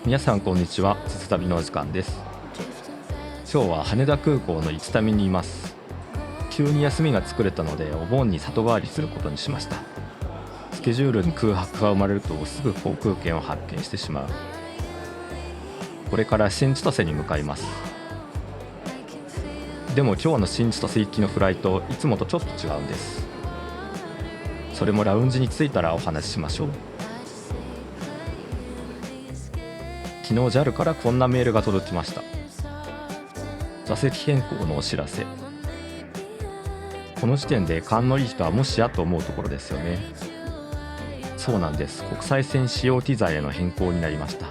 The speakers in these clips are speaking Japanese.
皆さんこんにちは。つつ旅のお時間です。今日は羽田空港のいつたみにいます。急に休みが作れたのでお盆に里帰りすることにしました。スケジュールに空白が生まれるとすぐ航空券を発見してしまう。これから新千歳に向かいます。でも今日の新千歳行きのフライトいつもとちょっと違うんです。それもラウンジに着いたらお話ししましょう。昨日 JAL からこんなメールが届きました。座席変更のお知らせ。この時点で勘のいい人はもしやと思うところですよね。そうなんです。国際線使用機材への変更になりました。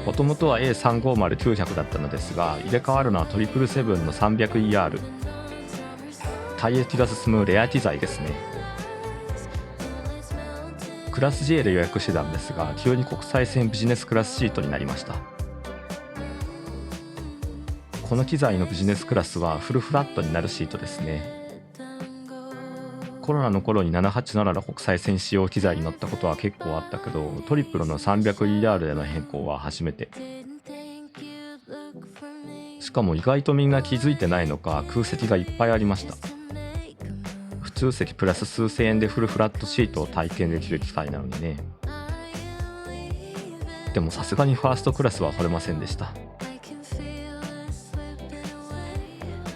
もともとは A350-900 だったのですが、入れ替わるのは777の 300ER。 退役が進むレア機材ですね。クラス J で予約してたんですが、急に国際線ビジネスクラスシートになりました。この機材のビジネスクラスはフルフラットになるシートですね。コロナの頃に787の国際線使用機材に乗ったことは結構あったけど、トリプルの 300ER での変更は初めて。しかも意外とみんな気づいてないのか空席がいっぱいありました。普通席プラス数千円でフルフラットシートを体験できる機会なのにね。でもさすがにファーストクラスは取れませんでした。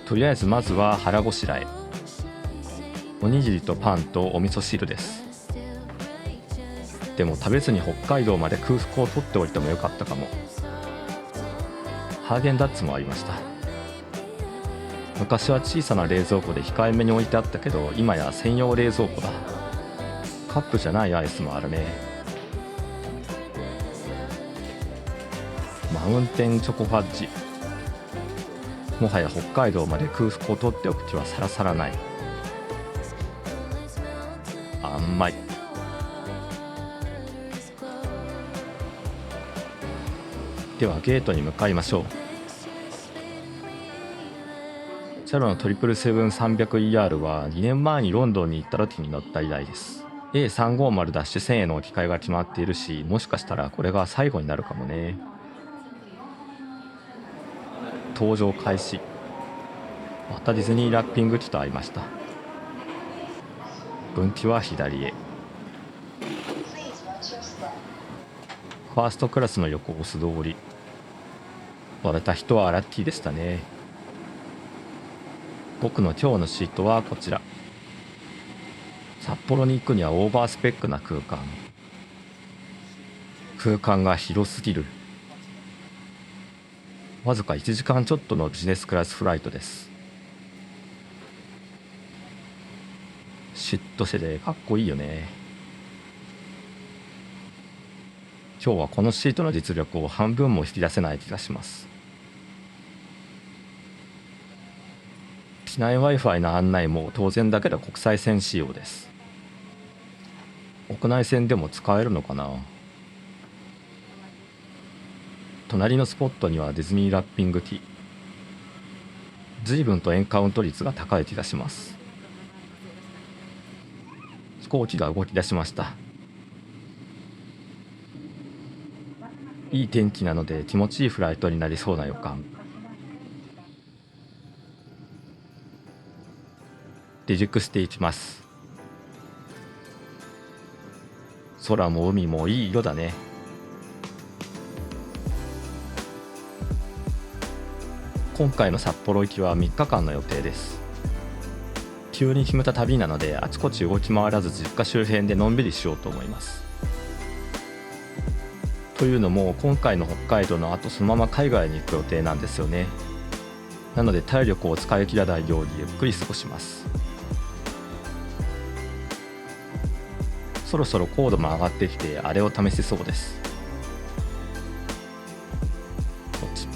とりあえずまずは腹ごしらえ。おにぎりとパンとお味噌汁です。でも食べずに北海道まで空腹を取っておいてもよかったかも。ハーゲンダッツもありました。昔は小さな冷蔵庫で控えめに置いてあったけど、今や専用冷蔵庫だ。カップじゃないアイスもあるね。マウンテンチョコファッジ。もはや北海道まで空腹を取っておく気はさらさらない。甘い。ではゲートに向かいましょう。JAL の 777-300ER は2年前にロンドンに行った時に乗った以来です。 A350-1000 への置き換えが決まっているし、もしかしたらこれが最後になるかもね。搭乗開始。またディズニーラッピング機と会いました。分岐は左へ。ファーストクラスの横を素通り。割れた人はラッキーでしたね。僕の今日のシートはこちら。札幌に行くにはオーバースペックな空間。空間が広すぎる。わずか1時間ちょっとのビジネスクラスフライトです。シュッとしててかっこいいよね。今日はこのシートの実力を半分も引き出せない気がします。機内 Wi-Fi の案内も当然だけど国際線仕様です。屋内線でも使えるのかな。隣のスポットにはディズニーラッピング機。随分とエンカウント率が高い気がします。飛行機が動き出しました。いい天気なので気持ちいいフライトになりそうな予感。離陸していきます。空も海もいい色だね。今回の札幌行きは3日間の予定です。急に決めた旅なのであちこち動き回らず実家周辺でのんびりしようと思います。というのも今回の北海道の後そのまま海外に行く予定なんですよね。なので体力を使い切らないようにゆっくり過ごします。そろそろ高度も上がってきてあれを試せそうです。こっち。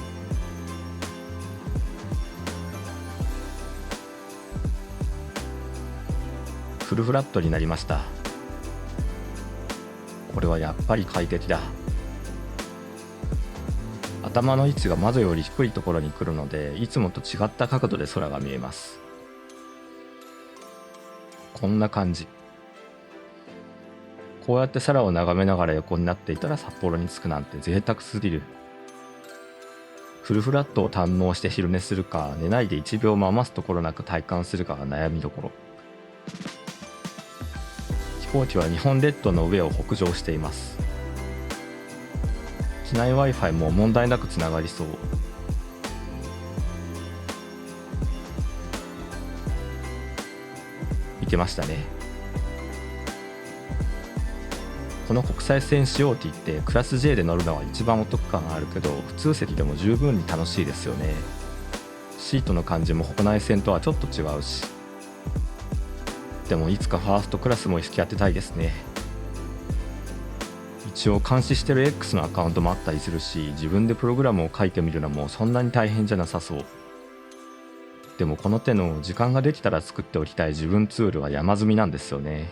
フルフラットになりました。これはやっぱり快適だ。頭の位置が窓より低いところに来るので、いつもと違った角度で空が見えます。こんな感じ。こうやって空を眺めながら横になっていたら札幌に着くなんて贅沢すぎる。フルフラットを堪能して昼寝するか、寝ないで1秒も余すところなく体感するかが悩みどころ。飛行機は日本列島の上を北上しています。機内 Wi-Fi も問題なくつながりそう。いけましたね。この国際線仕様機ってクラス J で乗るのは一番お得感があるけど、普通席でも十分に楽しいですよね。シートの感じも国内線とはちょっと違うし。でもいつかファーストクラスも引き当てたいですね。一応監視してる X のアカウントもあったりするし、自分でプログラムを書いてみるのもそんなに大変じゃなさそう。でもこの手の時間ができたら作っておきたい自分ツールは山積みなんですよね。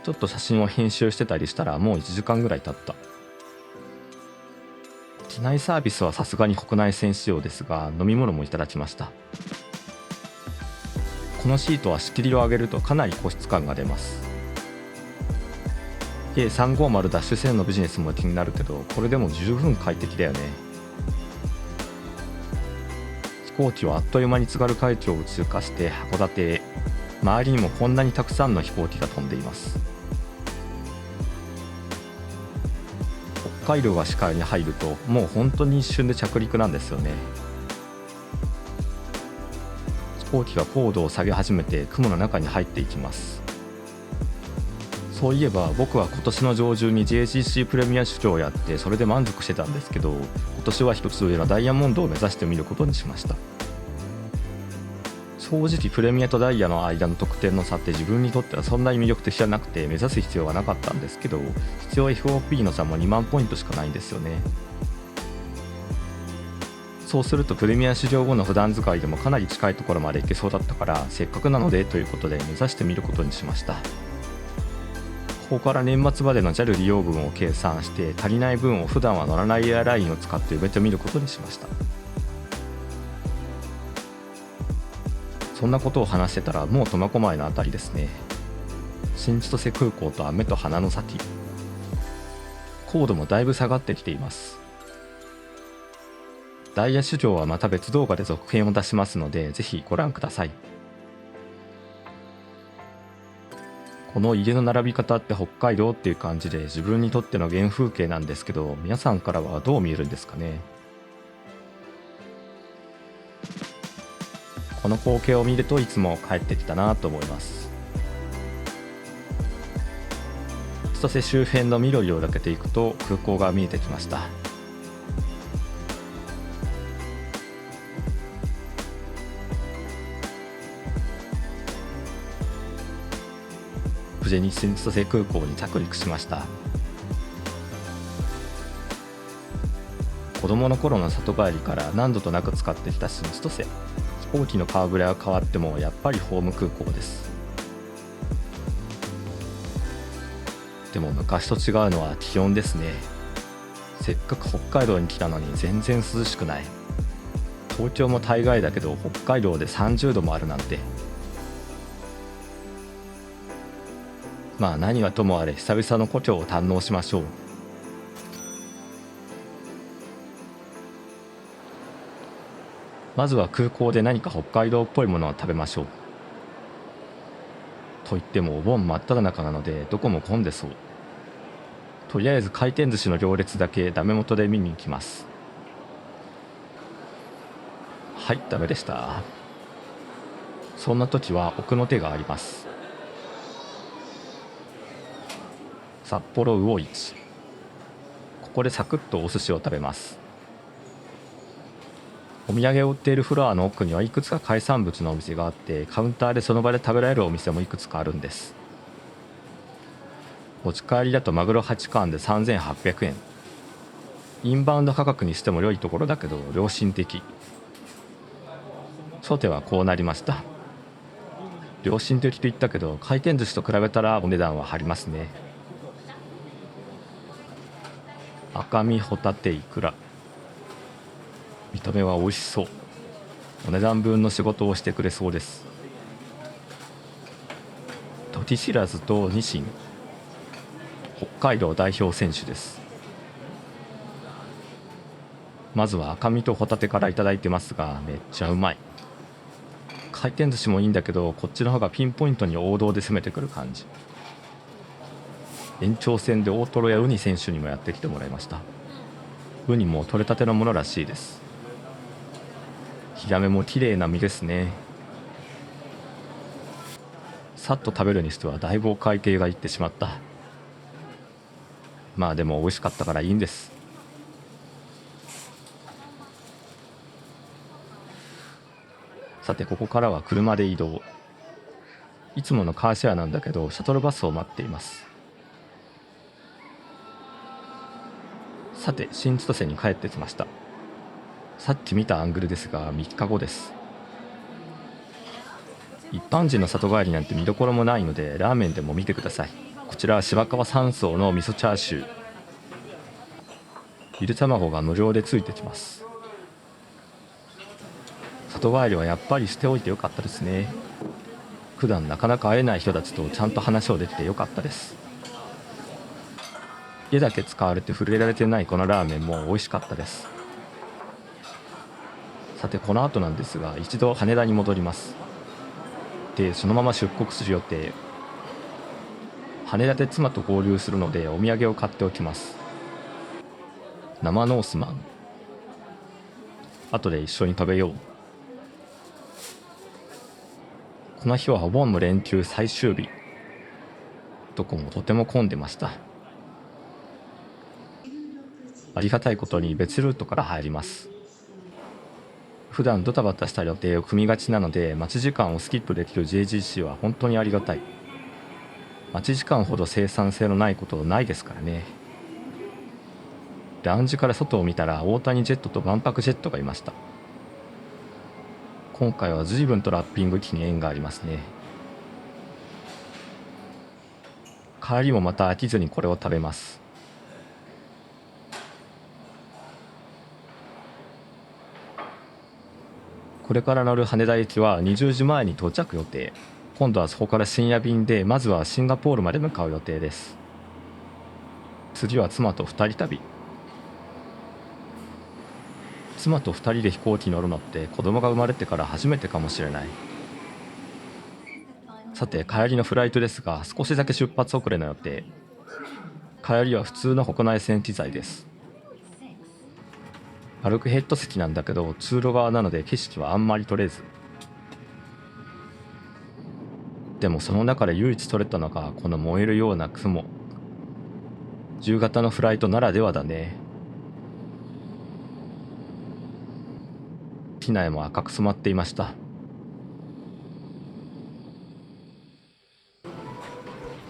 ちょっと写真を編集してたりしたらもう1時間ぐらい経った。機内サービスはさすがに国内線仕様ですが、飲み物もいただきました。このシートは仕切りを上げるとかなり個室感が出ます。A350 ダッシュ線のビジネスも気になるけど、これでも十分快適だよね。飛行機はあっという間に津軽海峡を通過して函館へ。周りにもこんなにたくさんの飛行機が飛んでいます。北海道が視界に入るともう本当に一瞬で着陸なんですよね。飛行機が高度を下げ始めて雲の中に入っていきます。そういえば僕は今年の上旬に JGC プレミア出張をやってそれで満足してたんですけど、今年は一つ上のダイヤモンドを目指してみることにしました。正直プレミアとダイヤの間の得点の差って自分にとってはそんなに魅力的じゃなくて目指す必要はなかったんですけど、必要 FOP の差も2万ポイントしかないんですよね。そうするとプレミア試乗後の普段使いでもかなり近いところまで行けそうだったから、せっかくなのでということで目指してみることにしました。ここから年末までの JAL 利用分を計算して足りない分を普段は乗らないエアラインを使って埋めてみることにしました。そんなことを話してたらもう苫小牧のあたりですね。新千歳空港と雨と花の先。高度もだいぶ下がってきています。ダイヤ市場はまた別動画で続編を出しますのでぜひご覧ください。この家の並び方って北海道っていう感じで自分にとっての原風景なんですけど、皆さんからはどう見えるんですかね。この光景を見るといつも帰ってきたなと思います。千歳周辺の緑を抜けていくと空港が見えてきました。無事に新千歳空港に着陸しました。子供の頃の里帰りから何度となく使ってきた新千歳。飛行機の顔ぶれは変わってもやっぱりホーム空港です。でも昔と違うのは気温ですね。せっかく北海道に来たのに全然涼しくない。東京も大概だけど北海道で30度もあるなんて。まあ何はともあれ久々の故郷を堪能しましょう。まずは空港で何か北海道っぽいものを食べましょう。といってもお盆真っ只中なのでどこも混んでそう。とりあえず回転寿司の行列だけダメ元で見に行きます。はい、ダメでした。そんな時は奥の手があります。札幌魚市。ここでサクッとお寿司を食べます。お土産を売っているフロアの奥にはいくつか海産物のお店があって、カウンターでその場で食べられるお店もいくつかあるんです。持ち帰りだとマグロ8貫で3800円。インバウンド価格にしても良いところだけど良心的。初手はこうなりました。良心的と言ったけど回転寿司と比べたらお値段は張りますね。赤身、ホタテ、イクラ。見た目は美味しそう。お値段分の仕事をしてくれそうです。ティシラズとニシン、北海道代表選手です。まずは赤身とホタテからいただいてますが、めっちゃうまい。回転寿司もいいんだけど、こっちの方がピンポイントに王道で攻めてくる感じ。延長戦で大トロやウニ選手にもやってきてもらいました。ウニも取れたてのものらしいです。ヒラメも綺麗な身ですね。さっと食べるにしてはだいぶお会計がいってしまった。まあでも美味しかったからいいんです。さてここからは車で移動。いつものカーシェアなんだけどシャトルバスを待っています。さて新千歳に帰ってきました。さっき見たアングルですが3日後です。一般人の里帰りなんて見どころもないのでラーメンでも見てください。こちらは芝川3層の味噌チャーシュー。ゆで卵が無料でついてきます。里帰りはやっぱりしておいてよかったですね。普段なかなか会えない人たちとちゃんと話をできてよかったです。家だけ使われて触れられてないこのラーメンも美味しかったです。さてこの後なんですが一度羽田に戻ります。でそのまま出国する予定。羽田で妻と合流するのでお土産を買っておきます。生ノースマン、後で一緒に食べよう。この日はお盆の連休最終日。どこもとても混んでました。ありがたいことに別ルートから入ります。普段ドタバタした予定を組みがちなので待ち時間をスキップできる JGC は本当にありがたい。待ち時間ほど生産性のないことないですからね。ラウンジから外を見たら大谷ジェットと万博ジェットがいました。今回は随分とラッピング機に縁がありますね。帰りもまた飽きずにこれを食べます。これから乗る羽田行きは20時前に到着予定。今度はそこから深夜便でまずはシンガポールまで向かう予定です。次は妻と2人旅。妻と2人で飛行機に乗るのって子供が生まれてから初めてかもしれない。さて帰りのフライトですが少しだけ出発遅れの予定。帰りは普通の国内線機材です。歩くヘッド席なんだけど通路側なので景色はあんまり撮れず。でもその中で唯一撮れたのがこの燃えるような雲。10型のフライトならではだね。機内も赤く染まっていました。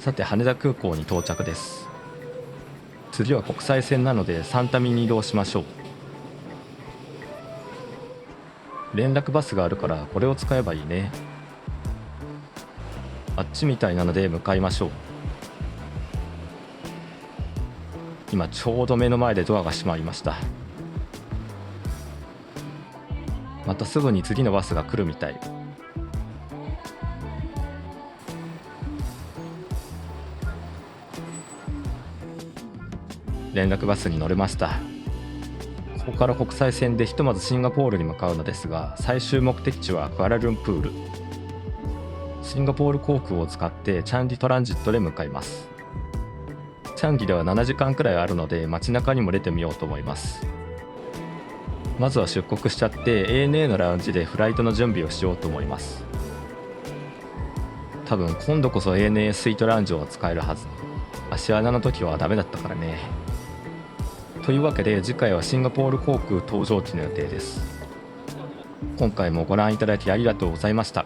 さて羽田空港に到着です。次は国際線なのでサンタミに移動しましょう。連絡バスがあるからこれを使えばいいね。あっちみたいなので向かいましょう。今ちょうど目の前でドアが閉まりました。またすぐに次のバスが来るみたい。連絡バスに乗れました。ここから国際線でひとまずシンガポールに向かうのですが最終目的地はクアラルンプール。シンガポール航空を使ってチャンギトランジットで向かいます。チャンギでは7時間くらいあるので街中にも出てみようと思います。まずは出国しちゃって ANA のラウンジでフライトの準備をしようと思います。多分今度こそ ANA スイートラウンジを使えるはず。足穴の時はダメだったからね。というわけで次回はシンガポール航空搭乗機の予定です。今回もご覧いただきありがとうございました。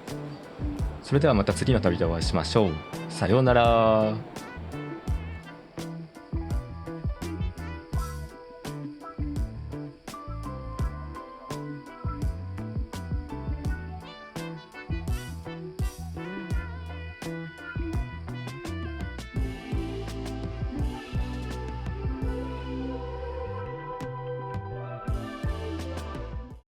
それではまた次の旅でお会いしましょう。さようなら。